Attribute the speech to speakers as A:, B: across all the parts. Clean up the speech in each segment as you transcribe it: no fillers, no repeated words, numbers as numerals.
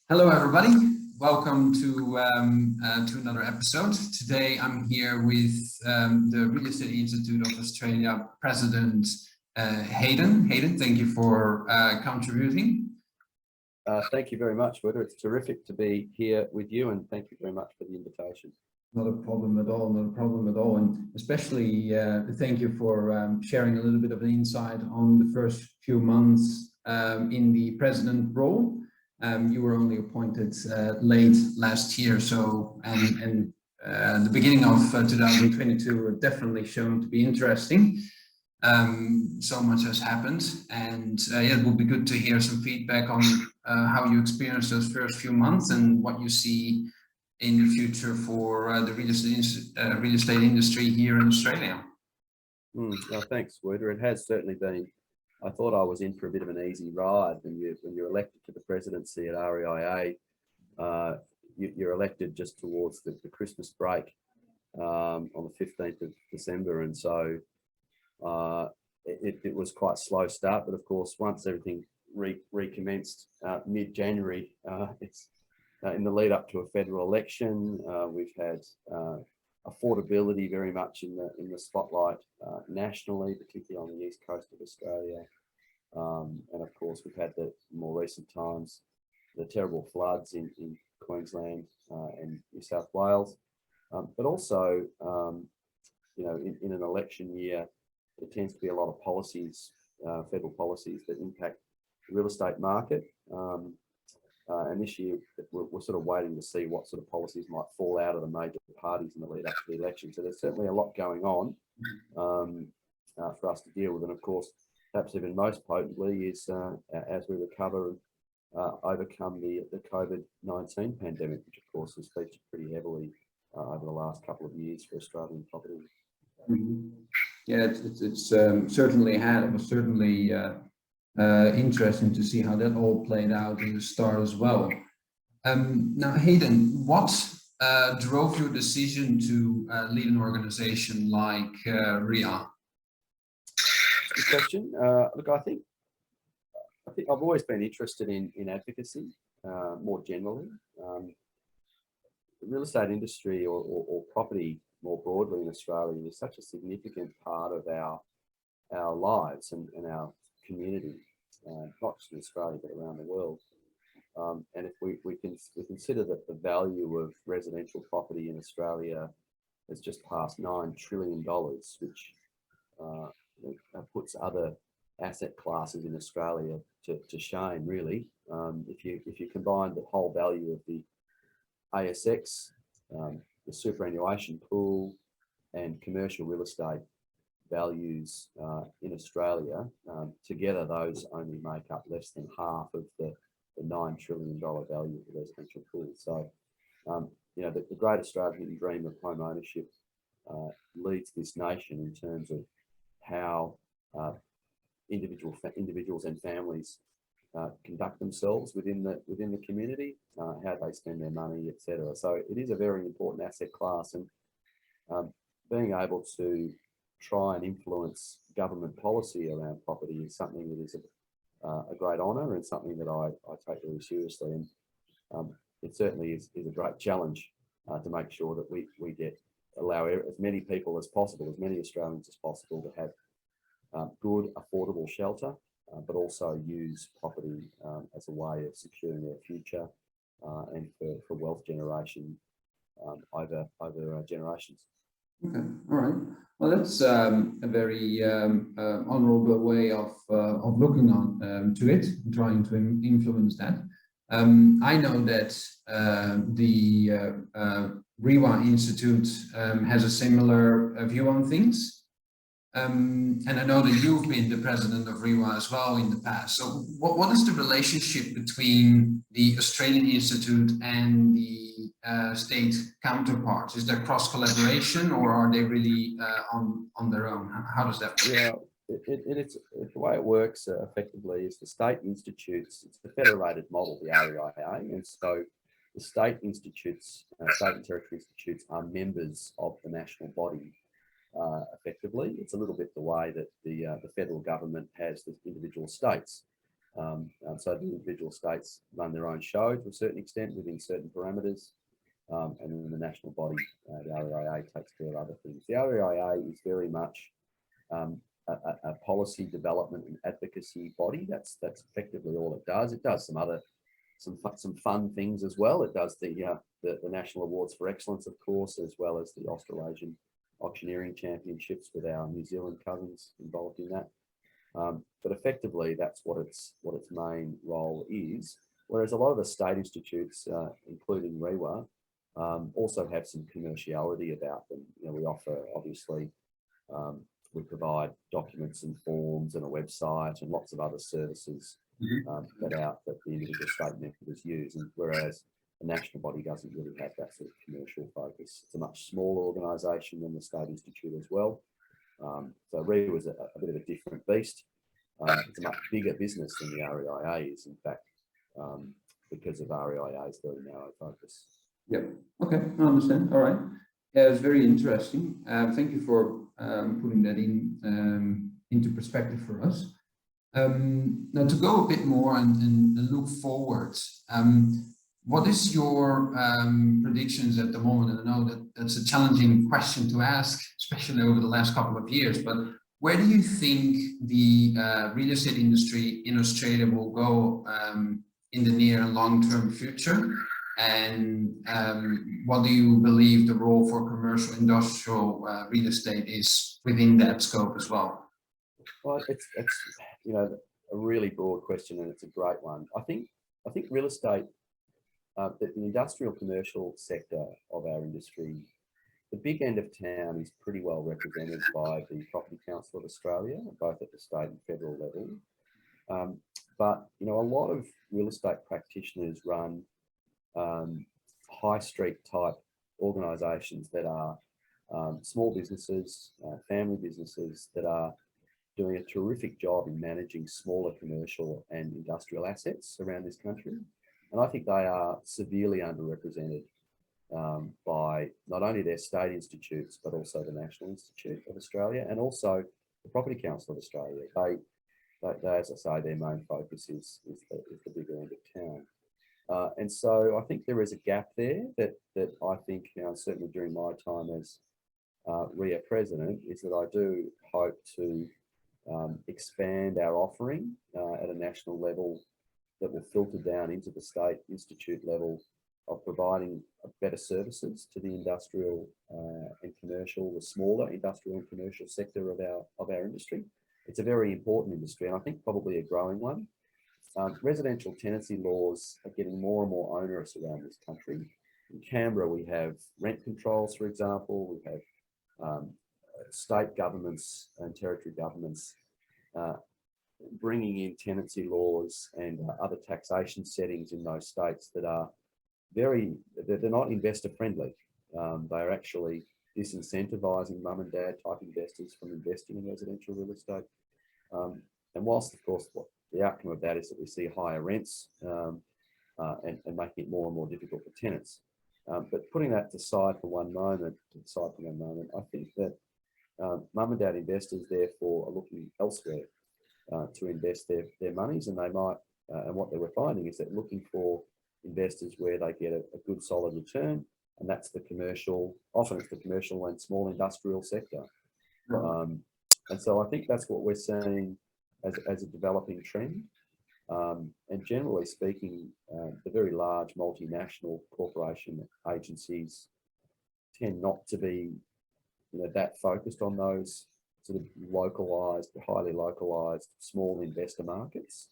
A: Hello, everybody. Welcome to another episode. Today, I'm here with the Real Estate Institute of Australia President Hayden. Hayden, thank you for contributing.
B: Thank you very much, Witter. It's terrific to be here with you, and thank you very much for the invitation.
A: Not a problem at all, not a problem at all. And especially thank you for sharing a little bit of an insight on the first few months in the president role. You were only appointed late last year, so the beginning of 2022 definitely shown to be interesting. So much has happened, and yeah, it would be good to hear some feedback on how you experienced those first few months and what you see in the future for the real estate industry here in Australia.
B: Thanks, Witter. It has certainly been. I thought I was in for a bit of an easy ride when you're elected to the presidency at REIA. You're elected just towards the Christmas break on the 15th of December, and so it was quite a slow start. But of course, once everything recommenced mid-January, it's in the lead up to a federal election. We've had affordability very much in the spotlight nationally, particularly on the east coast of Australia. And of course, we've had the more recent times, the terrible floods in Queensland and New South Wales. But also, in an election year, there tends to be a lot of policies, federal policies that impact the real estate market. And this year, we're sort of waiting to see what sort of policies might fall out of the major parties in the lead up to the election. So there's certainly a lot going on for us to deal with. And of course, perhaps even most potently is as we recover and overcome the COVID-19 pandemic, which of course has featured pretty heavily over the last couple of years for Australian property.
A: Mm-hmm. Yeah, it's certainly had. It was certainly interesting to see how that all played out in the start as well. Now, Hayden, what drove your decision to lead an organization like REIA?
B: Good question. Look, I think I've always been interested in advocacy more generally. The real estate industry or property more broadly in Australia is such a significant part of our lives and our community, not just in Australia but around the world. And if we consider that the value of residential property in Australia has just passed $9 trillion, which puts other asset classes in Australia to shame, really. If you combine the whole value of the ASX, the superannuation pool, and commercial real estate values in Australia, together those only make up less than half of the $9 trillion value of the residential pool. So, the great Australian dream of home ownership leads this nation in terms of how individuals and families conduct themselves within the community, how they spend their money, etc. So it is a very important asset class, and being able to try and influence government policy around property is something that is a great honour and something that I take very seriously. And it certainly is a great challenge to make sure that we allow as many people as possible, as many Australians as possible, to have good, affordable shelter, but also use property as a way of securing their future and for wealth generation over generations.
A: Okay, all right. Well, that's a very honourable way of looking on to it, and trying to influence that. I know that the REIA Institute has a similar view on things. And I know that you've been the president of REIA as well in the past. So what is the relationship between the Australian Institute and the state counterparts? Is there cross collaboration, or are they really on their own? How does that work?
B: Yeah, it's the way it works effectively is the state institutes, it's the federated model, the REIA, and so the state institutes, state and territory institutes are members of the national body. Effectively, it's a little bit the way that the federal government has the individual states. So the individual states run their own show to a certain extent within certain parameters. And then the national body, the REIA, takes care of other things. The REIA is very much a policy development and advocacy body. That's effectively all it does. It does some fun things as well. It does the National Awards for Excellence, of course, as well as the Australasian Auctioneering Championships with our New Zealand cousins involved in that. But effectively, that's what its main role is. Whereas a lot of the state institutes, including REIA, also have some commerciality about them. You know, we offer, obviously, we provide documents and forms and a website and lots of other services that the individual state members use. And whereas the national body doesn't really have that sort of commercial focus. It's a much smaller organisation than the State Institute as well. So REIA was a bit of a different beast. It's a much bigger business than the REIA is, in fact, because of REIA's very narrow focus.
A: Yep. Okay, I understand. All right. Yeah, it's very interesting. Thank you for putting that into perspective for us. Now, to go a bit more and look forward, what is your predictions at the moment? And I know that that's a challenging question to ask, especially over the last couple of years, but where do you think the real estate industry in Australia will go in the near and long-term future? And what do you believe the role for commercial industrial real estate is within that scope as well?
B: Well, it's you know, a really broad question, and it's a great one. I think real estate, the industrial commercial sector of our industry, the big end of town is pretty well represented by the Property Council of Australia, both at the state and federal level. But you know, a lot of real estate practitioners run high street type organisations that are small businesses, family businesses that are doing a terrific job in managing smaller commercial and industrial assets around this country. And I think they are severely underrepresented by not only their state institutes, but also the National Institute of Australia and also the Property Council of Australia. They, as I say, their main focus is the bigger end of town. And so I think there is a gap there that I think, you know, certainly during my time as REIA President, is that I do hope to expand our offering at a national level that will filter down into the state institute level of providing better services to the industrial and commercial, the smaller industrial and commercial sector of our industry. It's a very important industry, and I think probably a growing one. Residential tenancy laws are getting more and more onerous around this country. In Canberra, we have rent controls, for example. We have state governments and territory governments bringing in tenancy laws and other taxation settings in those states that are they're not investor friendly. They're actually disincentivizing mum and dad type investors from investing in residential real estate. And whilst, of course, the outcome of that is that we see higher rents and making it more and more difficult for tenants. But putting that aside for one moment, I think that mum and dad investors therefore are looking elsewhere to invest their monies, and they might, and what we're finding is that looking for investors where they get a good solid return, and that's the commercial, often it's the commercial and small industrial sector. And so I think that's what we're seeing as a developing trend. And generally speaking, the very large multinational corporation agencies tend not to be, you know, that focused on those sort of localized, highly localized small investor markets.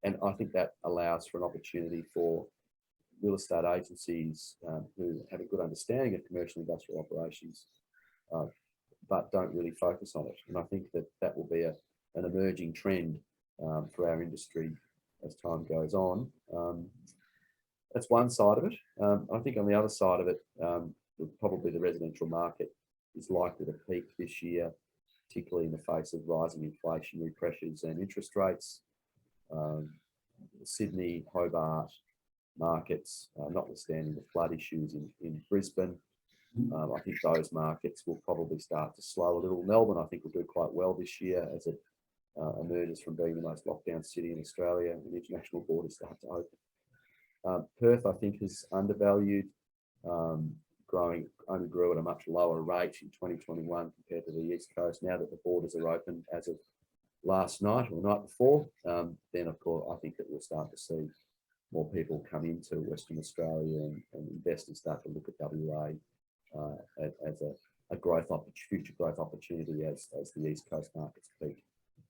B: And I think that allows for an opportunity for real estate agencies who have a good understanding of commercial industrial operations, but don't really focus on it. And I think that will be an emerging trend for our industry as time goes on. That's one side of it. I think on the other side of it, probably the residential market is likely to peak this year, particularly in the face of rising inflationary pressures and interest rates. Sydney, Hobart markets, notwithstanding the flood issues in Brisbane, I think those markets will probably start to slow a little. Melbourne, I think, will do quite well this year emerges from being the most locked down city in Australia and international borders start to open. Perth, I think, is undervalued, only grew at a much lower rate in 2021 compared to the East Coast. Now that the borders are open as of last night or the night before, then of course I think that we'll start to see more people come into Western Australia and investors start to look at WA as a future growth opportunity as the East Coast markets peak.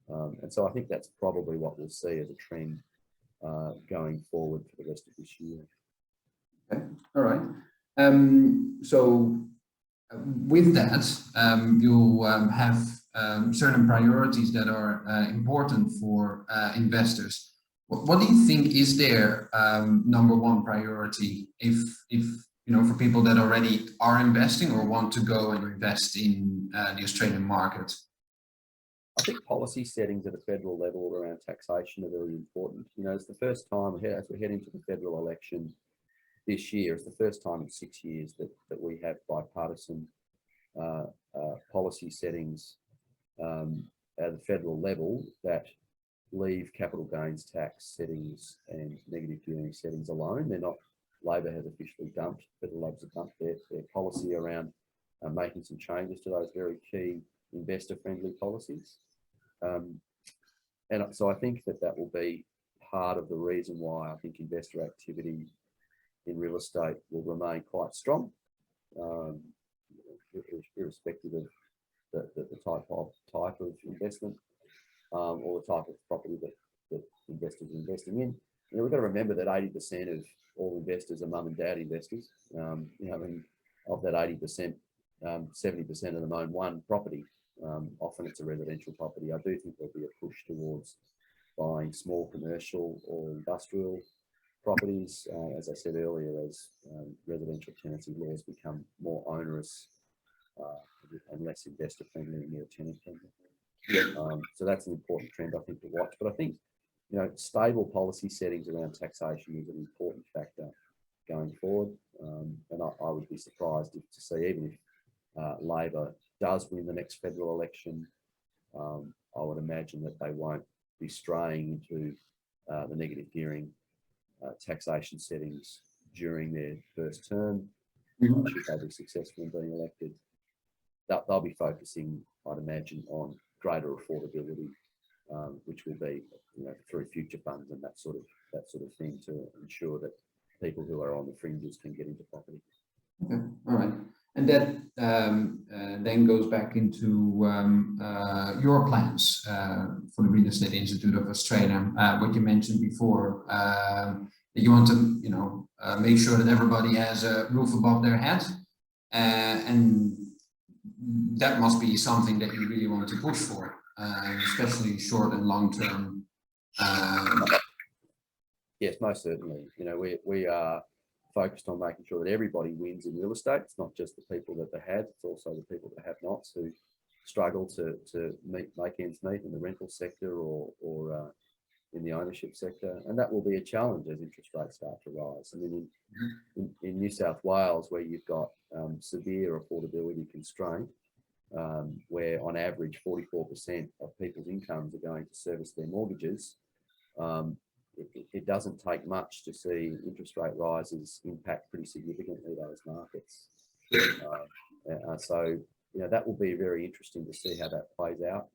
B: And so I think that's probably what we'll see as a trend going forward for the rest of this year.
A: Okay, all right. So with that, you'll have certain priorities that are important for investors. What do you think is their number one priority if you know, for people that already are investing or want to go and invest in the Australian market?
B: I think policy settings at a federal level around taxation are very important. You know, it's the first time, as we head into the federal election this year, it's the first time in 6 years that we have bipartisan policy settings at the federal level that leave capital gains tax settings and negative gearing settings alone. They're not, Labor has officially dumped, federal Labor's dumped their policy around making some changes to those very key investor-friendly policies. And so I think that will be part of the reason why I think investor activity in real estate will remain quite strong, irrespective of the type of investment or the type of property that investors are investing in. You know, we've got to remember that 80% of all investors are mum and dad investors. You know, and of that 80%, 70% of them own one property. Often it's a residential property. I do think there'll be a push towards buying small commercial or industrial properties, as I said earlier, as residential tenancy laws become more onerous and less investor friendly and more tenant friendly. So that's an important trend I think to watch. But I think, you know, stable policy settings around taxation is an important factor going forward. And I would be surprised to see, even if Labor does win the next federal election, I would imagine that they won't be straying into the negative gearing taxation settings during their first term. Should they be successful in being elected, they'll be focusing, I'd imagine, on greater affordability, which will be, you know, through future funds and that sort of thing to ensure that people who are on the fringes can get into property.
A: Okay, all right. And that then goes back into your plans for the Real Estate Institute of Australia. What you mentioned before, that you want to, you know, make sure that everybody has a roof above their head, and that must be something that you really want to push for, especially short and long term.
B: Yes, most certainly. You know, we are focused on making sure that everybody wins in real estate. It's not just the people that they have, it's also the people that have nots who struggle to make ends meet in the rental sector or in the ownership sector. And that will be a challenge as interest rates start to rise. I mean, in New South Wales, where you've got severe affordability constraint, where on average 44% of people's incomes are going to service their mortgages, it doesn't take much to see interest rate rises impact pretty significantly those markets. So, you know, that will be very interesting to see how that plays out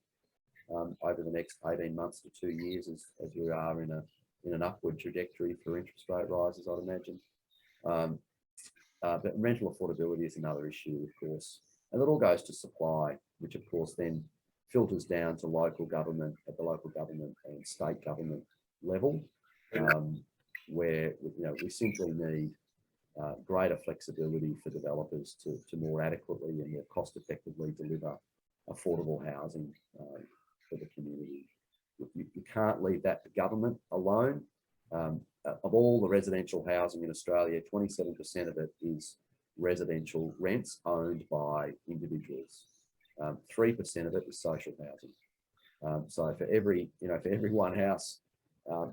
B: over the next 18 months to 2 years as we are in an upward trajectory for interest rate rises, I'd imagine. But rental affordability is another issue, of course. And it all goes to supply, which of course then filters down to local government at the local government and state government level, where, you know, we simply need greater flexibility for developers to more adequately and more cost effectively deliver affordable housing for the community. You can't leave that to government alone. Of all the residential housing in Australia, 27% of it is residential rents owned by individuals. 3% of it is social housing. So for every one house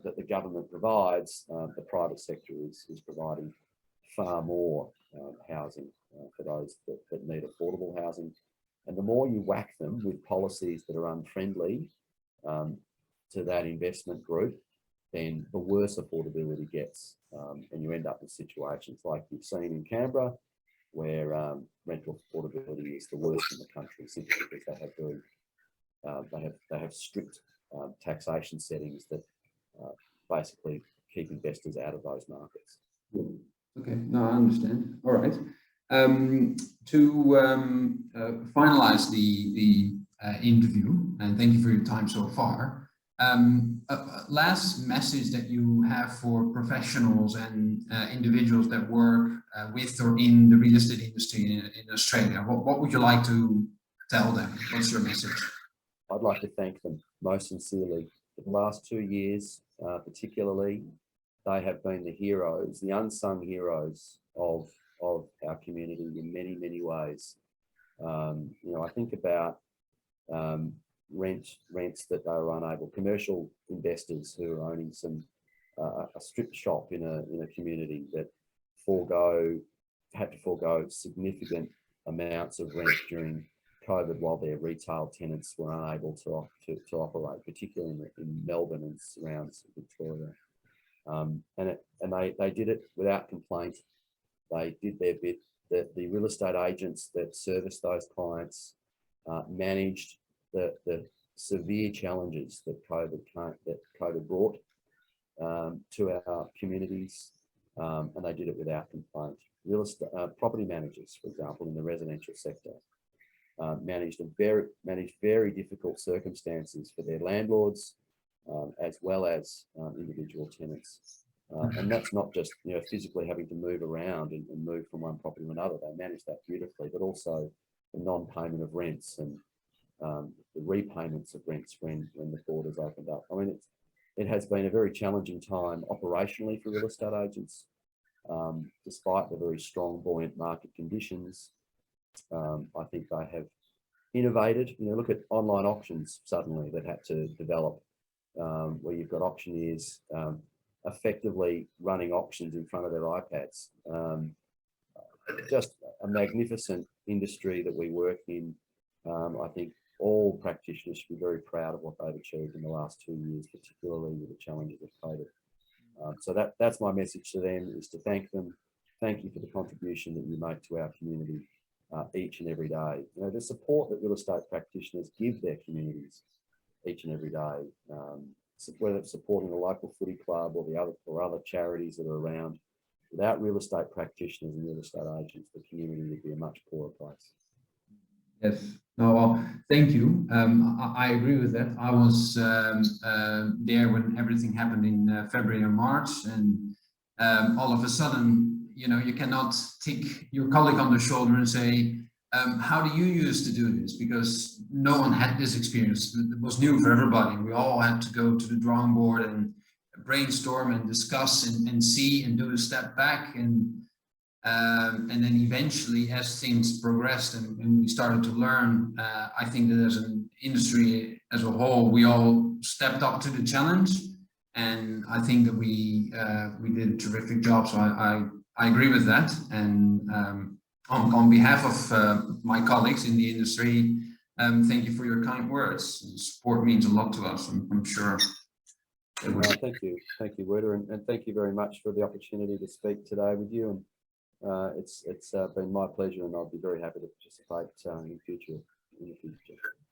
B: that the government provides, the private sector is providing far more housing for those that need affordable housing. And the more you whack them with policies that are unfriendly to that investment group, then the worse affordability gets, and you end up with situations like you've seen in Canberra, where rental affordability is the worst in the country, simply because they have they have strict taxation settings that basically keep investors out of those markets.
A: Okay, no, I understand. All right. To finalize the interview, and thank you for your time so far. Last message that you have for professionals and individuals that work with or in the real estate industry in Australia. What would you like to tell them? What's your message?
B: I'd like to thank them most sincerely. For the last 2 years, particularly, they have been the heroes, the unsung heroes of our community in many, many ways. I think about rents that they were unable, commercial investors who are owning a strip shop in a community that had to forego significant amounts of rent during COVID while their retail tenants were unable to operate, particularly in Melbourne and surrounds Victoria. And they did it without complaint. They did their bit. The real estate agents that serviced those clients managed the severe challenges that COVID brought to our communities, and they did it without complaint. Real estate property managers, for example, in the residential sector, managed very difficult circumstances for their landlords, as well as individual tenants. And that's not just physically having to move around and move from one property to another. They manage that beautifully, but also the non-payment of rents and the repayments of rents when the borders opened up. I mean, it has been a very challenging time operationally for real estate agents, despite the very strong, buoyant market conditions. I think they have innovated. Look at online auctions suddenly that had to develop, where you've got auctioneers effectively running auctions in front of their iPads. Just a magnificent industry that we work in. I think all practitioners should be very proud of what they've achieved in the last 2 years, particularly with the challenges of COVID. So that's my message to them, is to thank them. Thank you for the contribution that you make to our community each and every day. The support that real estate practitioners give their communities each and every day, whether it's supporting the local footy club or other charities that are around. Without real estate practitioners and real estate agents, the community would be a much poorer place.
A: Yes. No, well, thank you. I agree with that. I was there when everything happened in February or March, and all of a sudden, you cannot tick your colleague on the shoulder and say, how do you used to do this? Because no one had this experience. It was new for everybody. We all had to go to the drawing board and brainstorm and discuss and see and do a step back. And then eventually, as things progressed and we started to learn, I think that as an industry as a whole, we all stepped up to the challenge. And I think that we did a terrific job. So I agree with that. And on behalf of my colleagues in the industry, thank you for your kind words. Support means a lot to us, I'm sure.
B: Thank you, Werder, and thank you very much for the opportunity to speak today with you. And it's been my pleasure, and I'll be very happy to participate in the future.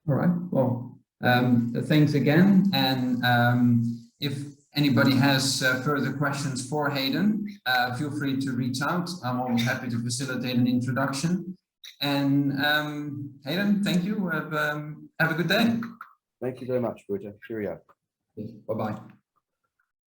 A: All right. Well, thanks again. And if anybody has further questions for Hayden, feel free to reach out. I'm always happy to facilitate an introduction. And Hayden, thank you. Have a good day.
B: Thank you very much, Werder. Cheerio.
A: Bye-bye.